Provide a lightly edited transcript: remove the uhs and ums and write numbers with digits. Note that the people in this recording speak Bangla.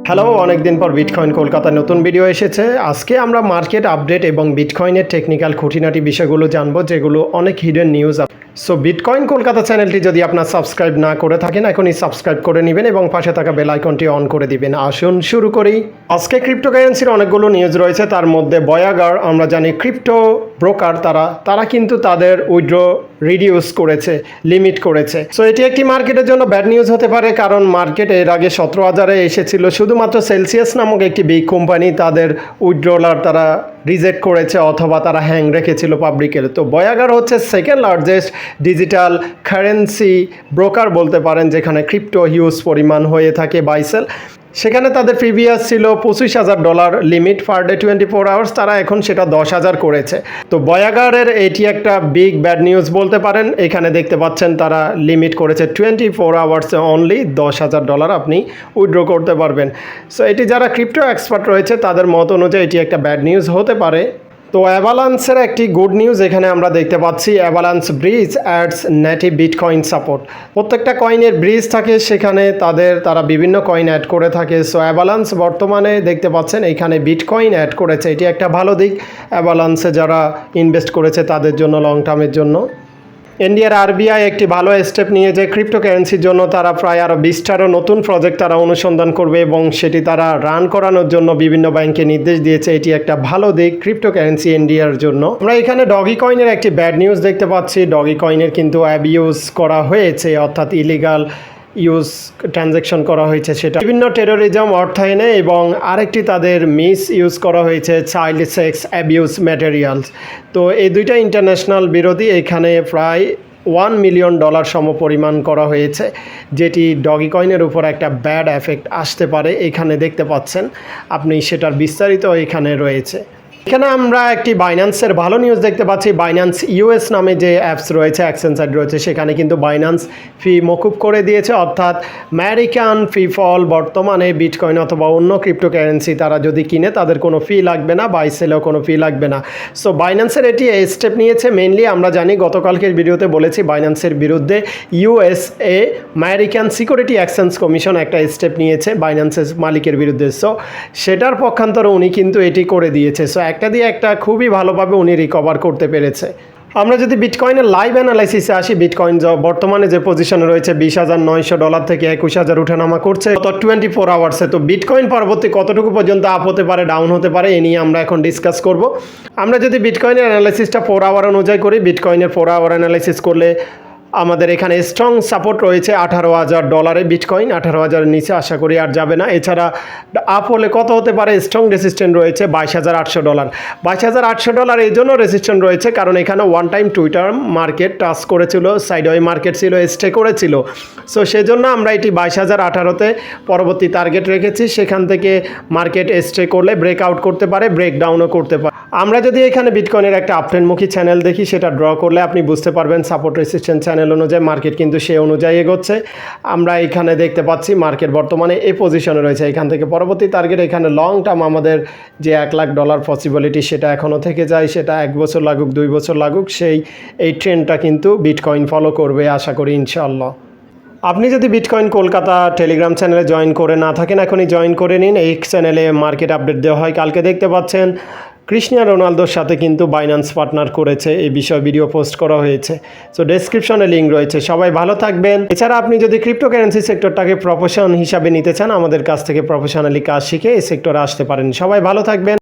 হ্যালো, অনেকদিন পর বিটকয়েন কলকাতায় নতুন ভিডিও এসেছে। আজকে আমরা মার্কেট আপডেট এবং বিটকয়েনের টেকনিক্যাল খুঁটিনাটি বিষয়গুলো জানবো, যেগুলো অনেক hidden news. So bitcoin Kolkata চ্যানেলটি যদি আপনার সাবস্ক্রাইব না করে থাকেন, এখনই সাবস্ক্রাইব করে নেবেন এবং পাশে থাকা বেল আইকনটি অন করে দিবেন। আসুন শুরু করি। আজকে ক্রিপ্টোকারেন্সির অনেকগুলো নিউজ রয়েছে, তার মধ্যে বয়াগার, আমরা জানি ক্রিপ্টো ব্রোকার, তারা কিন্তু তাদের উইথড্র রিডিউস করেছে, লিমিট করেছে। সো এটি একটি মার্কেটের জন্য ব্যাড নিউজ হতে পারে, কারণ মার্কেট এর আগে 17,000-এ এসেছিল। শুধুমাত্র সেলসিয়াস নামক একটি বিগ কোম্পানি তাদের উইথড্রলার তারা রিজেক্ট করেছে অথবা তারা হ্যাং রেখেছিল পাবলিকের। তো বয়াগার হচ্ছে second largest digital currency broker বলতে পারেন, যেখানে ক্রিপ্টো হিউজ পরিমাণ হয়ে থাকে বাইসেল। সেখানে তাদের প্রিভিয়াস ছিল $25,000 লিমিট পার ডে 24 আওয়ার্স, তারা এখন সেটা 10,000 করেছে। তো বয়াগারের এটি একটা বিগ ব্যাড নিউজ বলতে পারেন। এখানে দেখতে পাচ্ছেন তারা লিমিট করেছে 24 আওয়ার্সে অনলি $10,000 আপনি উইথড্র করতে পারবেন। সো এটি যারা ক্রিপ্টো এক্সপার্ট রয়েছে তাদের মত অনুযায়ী এটি একটা ব্যাড নিউজ হতে পারে। তো অ্যাভালান্সের একটি গুড নিউজ এখানে আমরা দেখতে পাচ্ছি। Avalanche bridge ads native bitcoin support. প্রত্যেকটা কয়েনের ব্রিজ থাকে, সেখানে তারা বিভিন্ন কয়েন অ্যাড করে থাকে। সো অ্যাভালান্স বর্তমানে দেখতে পাচ্ছেন এখানে বিটকয়েন অ্যাড করেছে, এটি একটা ভালো দিক অ্যাভালান্সে যারা ইনভেস্ট করেছে তাদের জন্য, লং টার্মের জন্য। ইন্ডিয়ার আরবিআই একটি ভালো স্টেপ নিয়েছে ক্রিপ্টোকারেন্সির জন্য। তারা প্রায় আরও 20টারও নতুন প্রজেক্ট তারা অনুসন্ধান করবে এবং সেটি তারা রান করানোর জন্য বিভিন্ন ব্যাংকে নির্দেশ দিয়েছে। এটি একটা ভালো দিক ক্রিপ্টোকারেন্সি ইন্ডিয়ার জন্য। আমরা এখানে ডগি কয়েনের একটি ব্যাড নিউজ দেখতে পাচ্ছি। ডগি কয়েনের কিন্তু অ্যাবিউজ করা হয়েছে, অর্থাৎ ইলিগাল ইউজ ট্রানজ্যাকশন করা হয়েছে, সেটা বিভিন্ন টেরোরিজম অর্থায়নে, এবং আরেকটি তাদের মিস ইউজ করা হয়েছে চাইল্ড সেক্স অ্যাবিউজ ম্যাটেরিয়ালস। তো এই দুইটা ইন্টারন্যাশনাল বিরোধী এখানে প্রায় $1 মিলিয়ন সম পরিমাণ করা হয়েছে, যেটি ডগি কয়েনের উপর একটা ব্যাড এফেক্ট আসতে পারে। এখানে দেখতে পাচ্ছেন আপনি, সেটার বিস্তারিত এখানে রয়েছে। এখানে আমরা একটি বাইন্যান্সের ভালো নিউজ দেখতে পাচ্ছি। বাইন্যান্স ইউএস নামে যে অ্যাপস রয়েছে, এক্সচেঞ্জ সাইট রয়েছে, সেখানে কিন্তু বাইন্যান্স ফি মকুব করে দিয়েছে, অর্থাৎ আমেরিকান পিপল বর্তমানে বিটকয়েন অথবা অন্য ক্রিপ্টোকারেন্সি তারা যদি কিনে তাদের কোনো ফি লাগবে না, বাই সেলেও কোনো ফি লাগবে না। সো বাইন্যান্সের এটি এই স্টেপ নিয়েছে। মেনলি আমরা জানি, গতকালকের ভিডিওতে বলেছি, বাইন্যান্সের বিরুদ্ধে USA American security exchange commission একটা স্টেপ নিয়েছে বাইন্যান্সের মালিকের বিরুদ্ধে। সো সেটার পক্ষান্তরে উনি কিন্তু এটি করে দিয়েছে। সো একটা দিয়ে একটা খুবই ভালোভাবে উনি রিকভার করতে পেরেছে। আমরা যদি বিটকয়েনের লাইভ অ্যানালাইসিসে আসি, বিটকয়েন বর্তমানে যে পজিশনে রয়েছে $20,900 থেকে $21,000 উঠানামা করছে গত 24 আওয়ার্সে। তো বিটকয়েন পরবর্তী কতটুকু পর্যন্ত আপ হতে পারে, ডাউন হতে পারে, এ নিয়ে আমরা এখন ডিসকাস করব। আমরা যদি বিটকয়েনের অ্যানালাইসিসটা 4 আওয়ার অনুযায়ী করি, বিটকয়েনের 4 আওয়ার অ্যানালাইসিস করলে আমাদের এখানে স্ট্রং সাপোর্ট রয়েছে $18,000 বিটকয়েন। 18,000-এর নিচে আশা করি আর যাবে না। এছাড়া আপ হলে কত হতে পারে, স্ট্রং রেসিস্ট্যান্ট রয়েছে $22,800। $22,800 এই জন্য রেসিস্ট্যান্ট রয়েছে কারণ এখানে one time Twitter market touch করেছিল, সাইডওয়ে মার্কেট ছিল, স্টে করেছিল। সো সেজন্য আমরা এটি 22,018-তে পরবর্তী টার্গেট রেখেছি। সেখান থেকে মার্কেট স্টে করলে ব্রেকআউট করতে পারে, ব্রেকডাউনও করতে পারে। আমরা যদি এখানে বিটকয়েনের একটা আপট্রেন্ডমুখী চ্যানেল দেখি, সেটা ড্র করলে আপনি বুঝতে পারবেন সাপোর্ট রেসিস্ট্যান্ট চ্যানেল অনুযায়ী মার্কেট কিন্তু সে অনুযায়ী এগোচ্ছে। আমরা এখানে দেখতে পাচ্ছি মার্কেট বর্তমানে এই পজিশনে রয়েছে। এখান থেকে পরবর্তী টার্গেট, এখানে লং টার্ম আমাদের যে $1 লাখ পসিবিলিটি, সেটা এখনও থেকে যায়। সেটা 1 বছর লাগুক, 2 বছর লাগুক, এই ট্রেন্ডটা কিন্তু বিটকয়েন ফলো করবে আশা করি ইনশাআল্লাহ। আপনি যদি বিটকয়েন কলকাতা টেলিগ্রাম চ্যানেলে জয়েন করে না থাকেন, এখনই জয়েন করে নিন। এই চ্যানেলে মার্কেট আপডেট দেওয়া হয়। কালকে দেখতে পাচ্ছেন ক্রিস্টিয়ানো রোনালদোর সাথে কিন্তু বাইন্যান্স পার্টনার করেছে, এই বিষয়ে ভিডিও পোস্ট করা হয়েছে। সো ডেসক্রিপশনে লিঙ্ক রয়েছে। সবাই ভালো থাকবেন। এছাড়া আপনি যদি ক্রিপ্টোকারেন্সি সেক্টরটাকে প্রফেশন হিসাবে নিতে চান, আমাদের কাছ থেকে প্রফেশনালি কাজ শিখে এই সেক্টরে আসতে পারেন। সবাই ভালো থাকবেন।